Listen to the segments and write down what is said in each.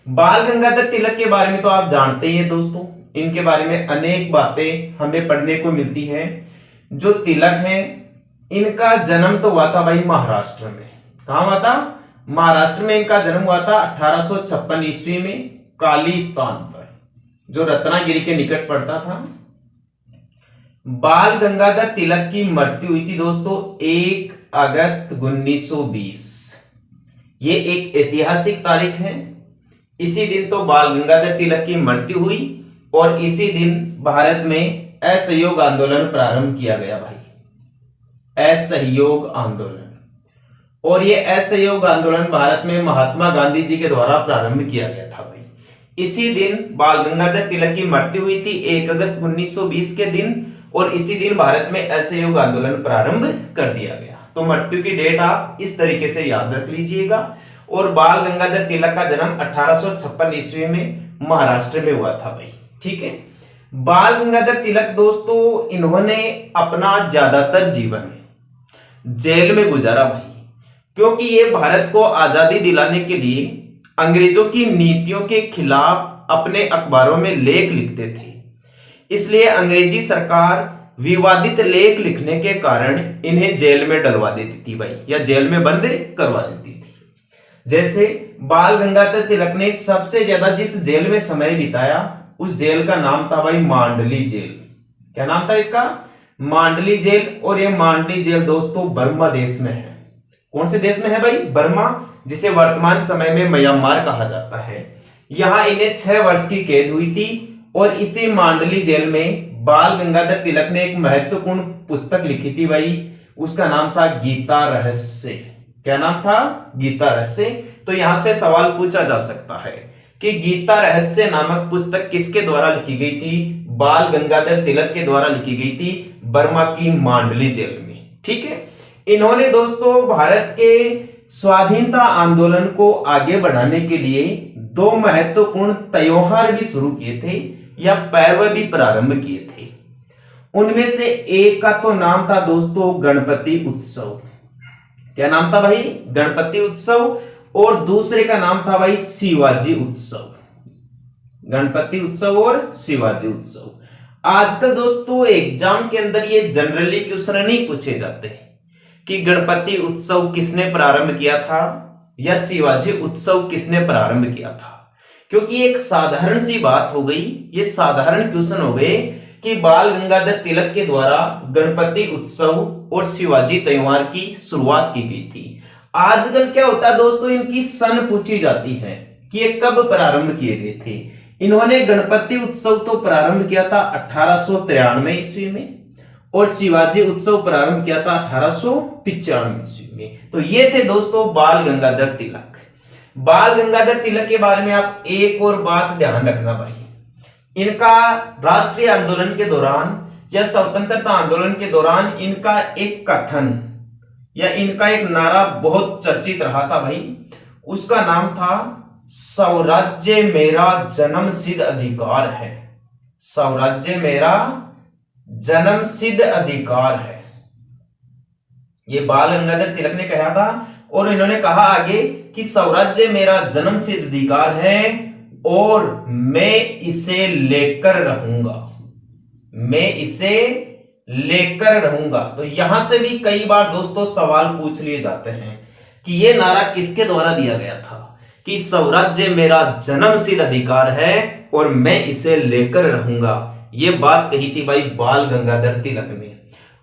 बाल गंगाधर तिलक के बारे में तो आप जानते ही हैं दोस्तों, इनके बारे में अनेक बातें हमें पढ़ने को मिलती हैं। जो तिलक हैं, इनका जन्म तो हुआ था भाई महाराष्ट्र में। कहां हुआ था? महाराष्ट्र में इनका जन्म हुआ था 1856 ईस्वी में, काली स्थान पर, जो रत्नागिरी के निकट पड़ता था। बाल गंगाधर तिलक की मृत्यु हुई थी दोस्तों 1 अगस्त 1920। ये एक ऐतिहासिक तारीख है। इसी दिन तो बाल गंगाधर तिलक की मृत्यु हुई और इसी दिन भारत में असहयोग आंदोलन प्रारंभ किया गया भाई, असहयोग आंदोलन। और ये असहयोग आंदोलन भारत में महात्मा गांधी जी के द्वारा प्रारंभ किया गया था भाई। इसी दिन बाल गंगाधर तिलक की मृत्यु हुई थी 1 अगस्त 1920 के दिन, और इसी दिन भारत में असहयोग आंदोलन प्रारंभ कर दिया गया। तो मृत्यु की डेट आप इस तरीके से याद रख लीजिएगा। और बाल गंगाधर तिलक का जन्म 1856 ईस्वी में महाराष्ट्र में हुआ था भाई, ठीक है। बाल गंगाधर तिलक दोस्तों, इन्होंने अपना ज्यादातर जीवन जेल में गुजारा भाई, क्योंकि ये भारत को आजादी दिलाने के लिए अंग्रेजों की नीतियों के खिलाफ अपने अखबारों में लेख लिखते थे। इसलिए अंग्रेजी सरकार विवादित लेख लिखने के कारण इन्हें जेल में डलवा देती थी भाई, या जेल में बंद करवा देती थी। जैसे बाल गंगाधर तिलक ने सबसे ज्यादा जिस जेल में समय बिताया, उस जेल का नाम था भाई मांडली जेल। क्या नाम था इसका? मांडली जेल। और ये मांडली जेल दोस्तों बर्मा देश में है। कौन से देश में है भाई? बर्मा, जिसे वर्तमान समय में म्यांमार कहा जाता है। यहां इन्हें 6 वर्ष की कैद हुई थी। और इसी मांडली जेल में बाल गंगाधर तिलक ने एक महत्वपूर्ण पुस्तक लिखी थी भाई, उसका नाम था गीता रहस्य। क्या नाम था? गीता रहस्य। तो यहां से सवाल पूछा जा सकता है कि गीता रहस्य नामक पुस्तक किसके द्वारा लिखी गई थी? बाल गंगाधर तिलक के द्वारा लिखी गई थी, बर्मा की मांडली जेल में, ठीक है। इन्होंने दोस्तों भारत के स्वाधीनता आंदोलन को आगे बढ़ाने के लिए 2 महत्वपूर्ण त्योहार भी शुरू किए थे, या पर्व भी प्रारंभ किए थे। उनमें से एक का तो नाम था दोस्तों गणपति उत्सव। क्या नाम था भाई? गणपति उत्सव। और दूसरे का नाम था भाई शिवाजी उत्सव। गणपति उत्सव और शिवाजी उत्सव। आजकल दोस्तों एग्जाम के अंदर ये जनरली क्वेश्चन नहीं पूछे जाते कि गणपति उत्सव किसने प्रारंभ किया था या शिवाजी उत्सव किसने प्रारंभ किया था, क्योंकि एक साधारण सी बात हो गई, ये साधारण क्वेश्चन हो गए कि बाल गंगाधर तिलक के द्वारा गणपति उत्सव और शिवाजी त्योहार की शुरुआत की गई थी। आजकल क्या होता है दोस्तों, इनकी सन पूछी जाती है कि ये कब प्रारंभ किए गए थे। इन्होंने गणपति उत्सव तो प्रारंभ किया था 1893 ईस्वी में, और शिवाजी उत्सव प्रारंभ किया था 1895 ईस्वी में। तो ये थे दोस्तों बाल गंगाधर तिलक। बाल गंगाधर तिलक के बारे में आप एक और बात ध्यान रखना भाई, इनका राष्ट्रीय आंदोलन के दौरान या स्वतंत्रता आंदोलन के दौरान इनका एक कथन या इनका एक नारा बहुत चर्चित रहा था भाई। उसका नाम था स्वराज्य मेरा जन्मसिद्ध अधिकार है। स्वराज्य मेरा जन्मसिद्ध अधिकार है, ये बाल गंगाधर तिलक ने कहा था। और इन्होंने कहा आगे कि स्वराज्य मेरा जन्मसिद्ध अधिकार है और मैं इसे लेकर रहूंगा, मैं इसे लेकर रहूंगा। तो यहां से भी कई बार दोस्तों सवाल पूछ लिए जाते हैं कि यह नारा किसके द्वारा दिया गया था कि स्वराज्य मेरा जन्मसिद्ध अधिकार है और मैं इसे लेकर रहूंगा। यह बात कही थी भाई बाल गंगाधर तिलक ने।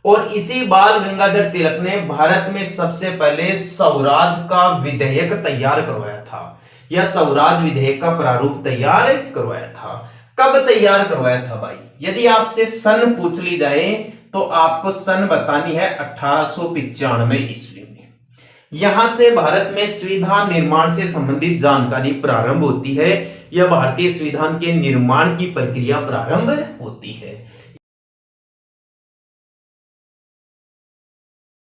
और इसी बाल गंगाधर तिलक ने भारत में सबसे पहले स्वराज का विधेयक तैयार करवाया था, या स्वराज विधेयक का प्रारूप तैयार करवाया था। कब तैयार करवाया था भाई? यदि आपसे सन पूछ ली जाए तो आपको सन बतानी है 1895 ईस्वी में। यहां से भारत में संविधान निर्माण से संबंधित जानकारी प्रारंभ होती है, या भारतीय संविधान के निर्माण की प्रक्रिया प्रारंभ होती है।